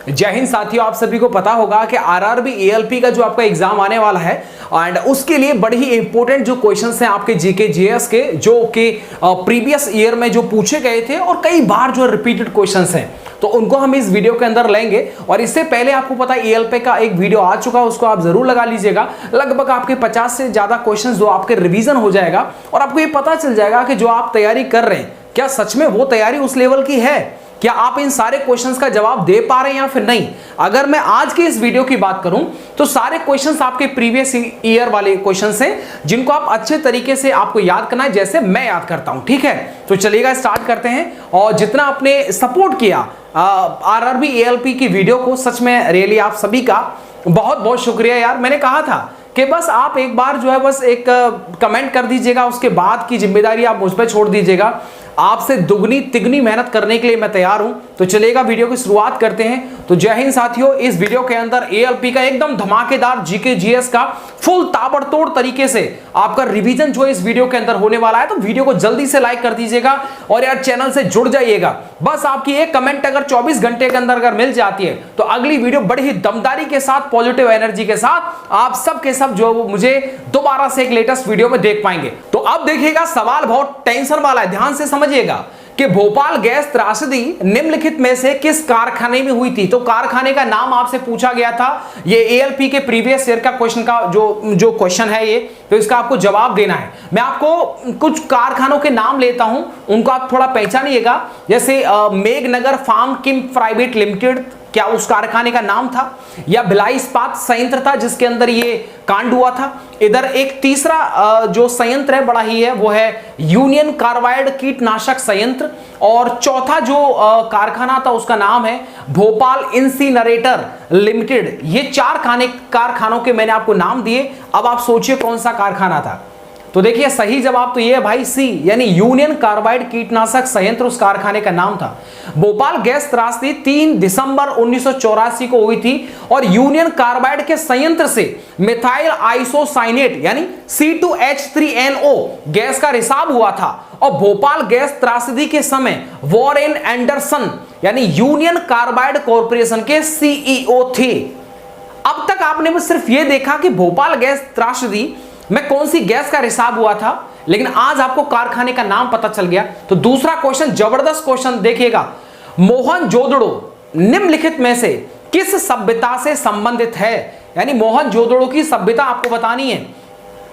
जय हिंद साथियों, आप सभी को पता होगा कि आरआरबी एएलपी का जो आपका एग्जाम आने वाला है एंड उसके लिए बड़ी ही इंपॉर्टेंट जो क्वेश्चंस हैं आपके जीके जीएस के, जो कि प्रीवियस ईयर में जो पूछे गए थे और कई बार जो रिपीटेड क्वेश्चंस हैं, तो उनको हम इस वीडियो के अंदर लेंगे। और इससे पहले आपको पता है एएलपी का एक वीडियो आ चुका है, उसको आप जरूर लगा लीजिएगा। लगभग आपके 50 से ज्यादा क्वेश्चंस जो आपके रिवीजन हो जाएगा और आपको ये पता चल जाएगा कि जो आप तैयारी कर रहे हैं क्या सच में वो तैयारी उस लेवल की है, क्या आप इन सारे क्वेश्चंस का जवाब दे पा रहे हैं या फिर नहीं। अगर मैं आज के इस वीडियो की बात करूं तो सारे क्वेश्चंस आपके प्रीवियस ईयर वाले क्वेश्चंस हैं जिनको आप अच्छे तरीके से आपको याद करना है, जैसे मैं याद करता हूं। ठीक है, तो चलिएगा स्टार्ट करते हैं। और जितना आपने सपोर्ट किया आरआरबी एएलपी की वीडियो को, सच में रियली आप सभी का बहुत बहुत शुक्रिया यार। मैंने कहा था कि बस आप एक बार जो है बस एक कमेंट कर दीजिएगा, उसके बाद की जिम्मेदारी आप मुझ पर छोड़ दीजिएगा। आपसे दुगनी तिगनी मेहनत करने के लिए मैं तैयार हूं। तो चलिएगा वीडियो की शुरुआत करते हैं। तो जय हिंद साथियों, इस वीडियो के अंदर एएलपी का एकदम धमाकेदार जीके जीएस का फुल ताबड़तोड़ तरीके से आपका रिवीजन जो इस वीडियो के अंदर होने वाला है। तो वीडियो को जल्दी से लाइक कर दीजिएगा और यार चैनल से जुड़ जाइएगा। बस आपकी एक कमेंट अगर 24 घंटे के अंदर अगर मिल जाती है तो अगली वीडियो बड़ी ही दमदारी के साथ, पॉजिटिव एनर्जी के साथ आप सब के सब जो मुझे दोबारा से एक लेटेस्ट वीडियो में देख पाएंगे। तो अब देखिएगा, सवाल बहुत टेंशन वाला है, ध्यान से समझिएगा कि भोपाल गैस त्रासदी निम्नलिखित में से किस कारखाने में हुई थी। तो कारखाने का नाम आपसे पूछा गया था। ये एएलपी के प्रीवियस ईयर का क्वेश्चन का जो क्वेश्चन है ये, तो इसका आपको जवाब देना है। मैं आपको कुछ कारखानों के नाम लेता हूं, उनको आप थोड़ा पहचानिएगा। जैसे मेघनगर फार्म किम प्राइवेट लिमिटेड, क्या उस कारखाने का नाम था? या भिलाई इस्पात संयंत्र था जिसके अंदर ये कांड हुआ था? इधर एक तीसरा जो संयंत्र है बड़ा ही है, वो है यूनियन कार्बाइड कीटनाशक संयंत्र। और चौथा जो कारखाना था उसका नाम है भोपाल इंसिनरेटर लिमिटेड। ये चार कारखानों के मैंने आपको नाम दिए। अब आप सोचिए कौन सा कारखाना था। तो देखिए सही जवाब तो ये है भाई सी, यानी यूनियन कार्बाइड कीटनाशक संयंत्र उस कारखाने का नाम था। भोपाल गैस त्रासदी 3 दिसंबर 1984 को हुई थी और यूनियन कार्बाइड के संयंत्र से मिथाइल आइसोसाइनेट यानी C2H3NO गैस का रिसाव हुआ था। और भोपाल गैस त्रासदी के समय वॉरेन एंडरसन यानी यूनियन कार्बाइड कॉर्पोरेशन के CEO थे। अब तक आपने बस सिर्फ ये देखा कि भोपाल गैस त्रासदी में कौन सी गैस का रिसाव हुआ था, लेकिन आज आपको कारखाने का नाम पता चल गया। तो दूसरा क्वेश्चन, जबरदस्त क्वेश्चन देखिएगा। मोहनजोदड़ो निम्नलिखित में से किस सभ्यता से संबंधित है? यानी मोहनजोदड़ो की सभ्यता आपको बतानी है।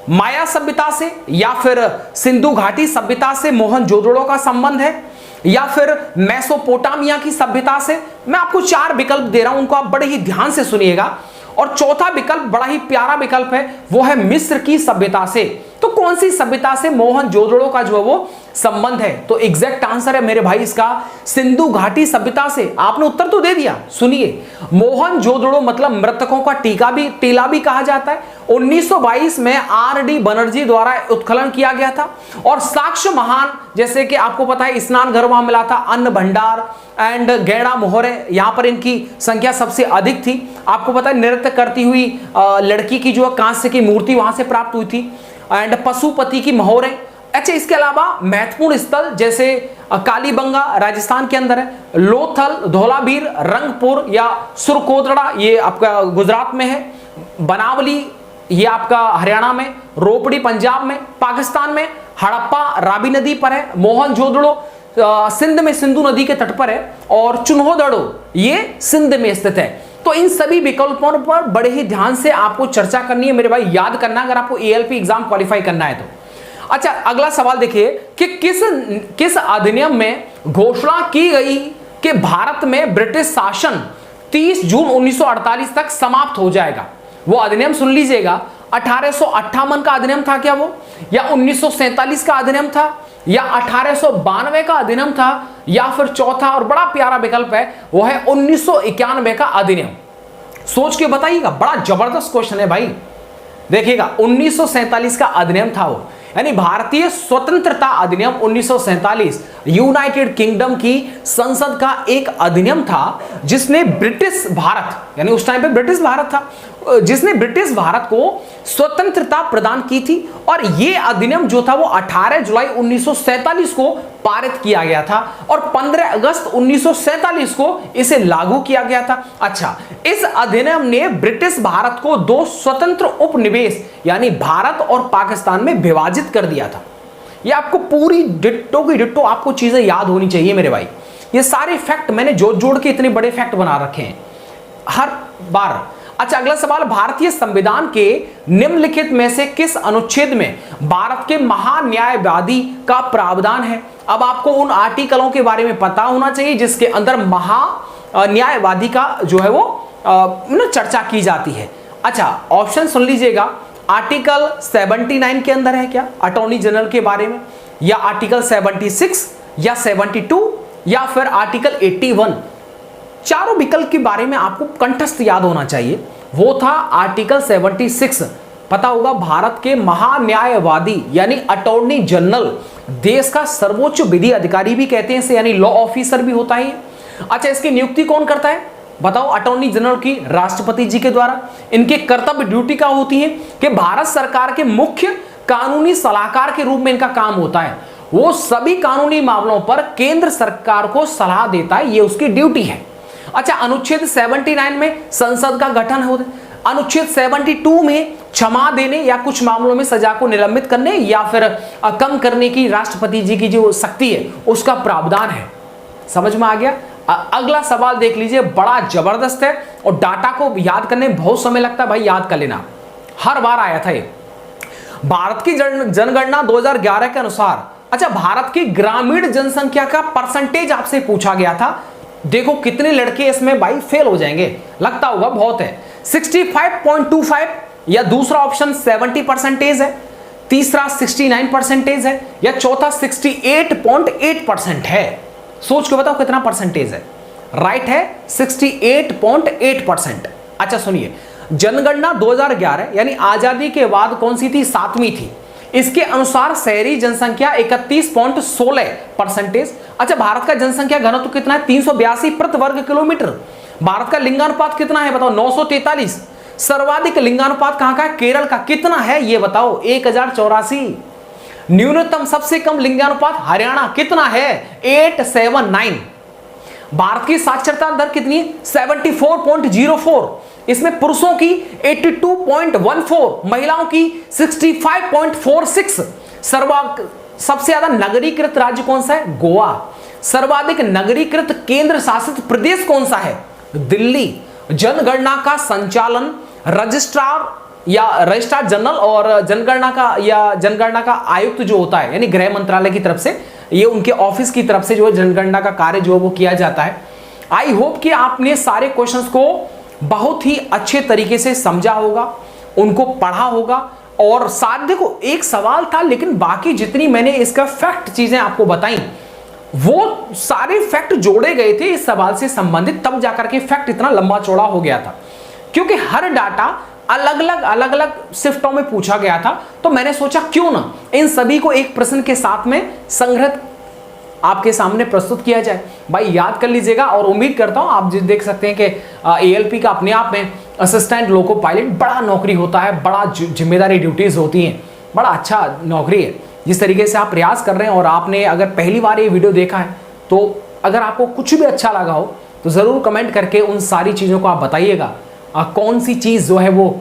माया सभ्यता से, या फिर सिंधु घाटी सभ्यता से मोहनजोदड़ो का संबंध है, या फिर मेसोपोटामिया की सभ्यता से? मैं आपको 4 विकल्प दे रहा हूं, उनको आप बड़े ही ध्यान से सुनिएगा। और चौथा विकल्प बड़ा ही प्यारा विकल्प है, वो है मिस्र की सभ्यता से। तो कौन सी सभ्यता से मोहनजोदड़ो का जो है वो संबंध है? तो एग्जैक्ट आंसर है मेरे भाई इसका सिंधु घाटी सभ्यता से। आपने उत्तर तो दे दिया। सुनिए, मोहनजोदड़ो मतलब मृतकों का टीला भी कहा जाता है। 1922 में RD बनर्जी द्वारा उत्खनन किया गया था। और साक्ष्य महान, जैसे कि आपको पता है स्नान घर वहां मिला था, अन्न भंडार एंड गैड़ा मोहरे, यहां पर इनकी संख्या सबसे अधिक थी। आपको पता है नृत्य करती हुई लड़की की जो कांस्य की मूर्ति वहां से प्राप्त हुई थी। एंड पशुपति की मोहरे। अच्छा, इसके अलावा महत्वपूर्ण स्थल जैसे कालीबंगा राजस्थान के अंदर है, लोथल, धौलावीर, रंगपुर या सुरकोदड़ा ये आपका गुजरात में है, बनावली ये आपका हरियाणा में, रोपड़ी पंजाब में, पाकिस्तान में, हड़प्पा रावी नदी पर है, मोहनजोदड़ो सिंध में सिंधु नदी के तट पर है, और चुन्होदड़ो ये सिंध में स्थित है। तो इन सभी विकल्पों पर बड़े ही ध्यान से आपको चर्चा करनी है मेरे भाई, याद करना अगर आपको एएलपी एग्जाम क्वालिफाई करना है तो। अच्छा, अगला सवाल देखिए कि किस अधिनियम में घोषणा की गई कि भारत में ब्रिटिश शासन 30 जून 1948 तक समाप्त हो जाएगा? वो अधिनियम सुन लीजिएगा। 1858 का अधिनियम था क्या वो, या 1947 का अधिनियम था, या 1892 का अधिनियम था, या फिर चौथा और बड़ा प्यारा विकल्प है वो है 1991 का अधिनियम? सोच के बताइएगा, बड़ा जबरदस्त क्वेश्चन है भाई। देखिएगा 1947 का अधिनियम था वो, यानी भारतीय स्वतंत्रता अधिनियम 1947 यूनाइटेड किंगडम की संसद का एक अधिनियम था जिसने ब्रिटिश भारत, यानी उस टाइम पे ब्रिटिश भारत था, जिसने ब्रिटिश भारत को स्वतंत्रता प्रदान की थी। और यह अधिनियम जो था वो 18 जुलाई 1947 को पारित किया गया था और 15 अगस्त 1947 को इसे लागू किया गया था। अच्छा, इस अधिनियम ने ब्रिटिश भारत को दो स्वतंत्र उपनिवेश यानी भारत और पाकिस्तान में विभाजित कर दिया था। ये आपको पूरी डिट्टो की डिट्टो आपको चीजें याद होनी चाहिए मेरे भाई। ये सारे फैक्ट मैंने जोड़ जोड़ के इतने बड़े फैक्ट बना रखे हैं हर बार। अच्छा, अगला सवाल, भारतीय संविधान के निम्नलिखित में से किस अनुच्छेद में भारत के महान्यायवादी का प्रावधान है? अब आपको उन आर्टिकलों के बारे में पता होना चाहिए जिसके अंदर महान्यायवादी का जो है वो चर्चा की जाती है। अच्छा, ऑप्शन सुन लीजिएगा। आर्टिकल 79 के अंदर है क्या अटॉर्नी जनरल के बारे में, या आर्टिकल 76 या 72 या फिर आर्टिकल 81? चारों विकल्प के बारे में आपको कंठस्थ याद होना चाहिए। वो था आर्टिकल 76। पता होगा, भारत के महान्यायवादी यानी अटॉर्नी जनरल, देश का सर्वोच्च विधि अधिकारी भी कहते हैं इसे, यानी लॉ ऑफिसर भी होता है। अच्छा, इसकी नियुक्ति कौन करता है बताओ? अटॉर्नी जनरल की राष्ट्रपति जी के द्वारा। इनके कर्तव्य ड्यूटी क्या होती है कि भारत सरकार के मुख्य कानूनी सलाहकार के रूप में इनका काम होता है। वो सभी कानूनी मामलों पर केंद्र सरकार को सलाह देता है, ये उसकी ड्यूटी है। अच्छा, अनुच्छेद 79 में संसद का गठन होता है। अनुच्छेद 72 में क्षमा देने या कुछ मामलों में सजा को निलंबित करने या फिर कम करने की राष्ट्रपति जी की जो शक्ति है उसका प्रावधान है। समझ में आ गया? अगला सवाल देख लीजिए, बड़ा जबरदस्त है और डाटा को याद करने में बहुत समय लगता है भाई, याद कर लेना, हर बार आया था ये। भारत की जनगणना 2011 के अनुसार, अच्छा, भारत की ग्रामीण जनसंख्या का परसेंटेज आपसे पूछा गया था। देखो कितने लड़के इसमें भाई फेल हो जाएंगे, लगता होगा बहुत है। 65.25 या दूसरा ऑप्शन 70% है, तीसरा 69% है या चौथा 68.8% है। सोच के बताओ कितना परसेंटेज है। राइट है 68.8%। अच्छा सुनिए, जनगणना 2011 यानी आजादी के बाद कौन सी थी? 7वीं थी। इसके अनुसार शहरी जनसंख्या 31.16%। अच्छा, भारत का जनसंख्या घनत्व कितना है? 382 प्रति वर्ग किलोमीटर। भारत का लिंगानुपात कितना है बताओ? 943। सर्वाधिक लिंगानुपात कहां का है? केरल का। कितना है ये बताओ? 1084। न्यूनतम सबसे कम लिंगानुपात हरियाणा, कितना है? 879। भारत की साक्षरता दर कितनी है? 74.04। इसमें पुरुषों की 82.14, महिलाओं की 65.46। सबसे ज्यादा नगरीकृत राज्य कौन सा है? गोवा। सर्वाधिक नगरीकृत केंद्र शासित प्रदेश कौन सा है? दिल्ली। जनगणना का संचालन रजिस्ट्रार या रजिस्ट्रार जनरल और जनगणना का आयुक्त जो होता है यानी गृह मंत्रालय की तरफ से, ये उनके ऑफिस की तरफ से जो है जनगणना का कार्य जो है वो किया जाता है। आई होप कि आपने सारे क्वेश्चंस को बहुत ही अच्छे तरीके से समझा होगा, उनको पढ़ा होगा। और साथ देखो, एक सवाल था लेकिन बाकी जितनी मैंने इसका फैक्ट चीजें आपको बताई वो सारे फैक्ट जोड़े गए थे इस सवाल से संबंधित, तब जाकर के फैक्ट इतना लंबा चौड़ा हो गया था। क्योंकि हर डाटा अलग अलग शिफ्टों में पूछा गया था, तो मैंने सोचा क्यों ना इन सभी को एक प्रश्न के साथ में संग्रहित आपके सामने प्रस्तुत किया जाए। भाई याद कर लीजिएगा और उम्मीद करता हूं आप देख सकते हैं कि एएलपी का अपने आप में असिस्टेंट लोको पायलट बड़ा नौकरी होता है, बड़ा जिम्मेदारी ड्यूटीज होती हैं, बड़ा अच्छा नौकरी है। जिस तरीके से आप प्रयास कर रहे हैं और आपने अगर पहली बार ये वीडियो देखा है तो अगर आपको कुछ भी अच्छा लगा हो तो ज़रूर कमेंट करके उन सारी चीज़ों को आप बताइएगा कौन सी चीज़ जो है वो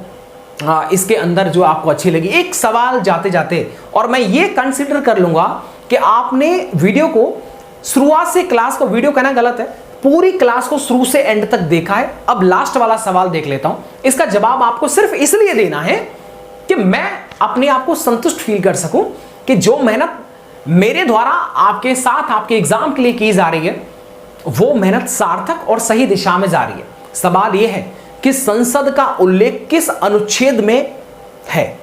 इसके अंदर जो आपको अच्छी लगी। एक सवाल जाते जाते, और मैं ये कंसिडर कर लूँगा कि आपने वीडियो को शुरुआत से, क्लास को वीडियो कहना गलत है, पूरी क्लास को शुरू से एंड तक देखा है। अब लास्ट वाला सवाल देख लेता हूं, इसका जवाब आपको सिर्फ इसलिए देना है कि मैं अपने आप को संतुष्ट फील कर सकूं कि जो मेहनत मेरे द्वारा आपके साथ आपके एग्जाम के लिए की जा रही है वो मेहनत सार्थक और सही दिशा में जा रही है। सवाल यह है कि संसद का उल्लेख किस अनुच्छेद में है?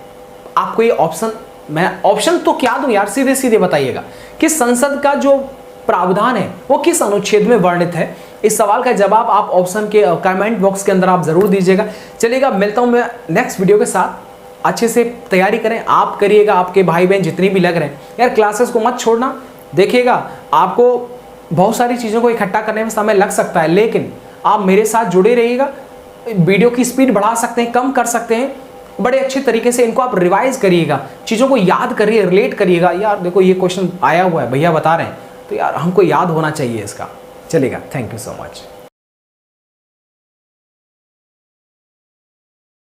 आपको ये ऑप्शन, मैं ऑप्शन तो क्या दूं यार, सीधे सीधे बताइएगा कि संसद का जो प्रावधान है वो किस अनुच्छेद में वर्णित है। इस सवाल का जवाब आप ऑप्शन के कमेंट बॉक्स के अंदर आप जरूर दीजिएगा। चलिएगा, मिलता हूं मैं नेक्स्ट वीडियो के साथ। अच्छे से तैयारी करें, आप करिएगा, आपके भाई बहन जितने भी लग रहे हैं यार, क्लासेस को मत छोड़ना। देखिएगा आपको बहुत सारी चीज़ों को इकट्ठा करने में समय लग सकता है, लेकिन आप मेरे साथ जुड़े रहिएगा। वीडियो की स्पीड बढ़ा सकते हैं, कम कर सकते हैं, बड़े अच्छे तरीके से इनको आप रिवाइज करिएगा, चीज़ों को याद करिए, रिलेट करिएगा। यार देखो ये क्वेश्चन आया हुआ है, भैया बता रहे हैं, तो यार हमको याद होना चाहिए इसका। चलेगा, थैंक यू सो मच।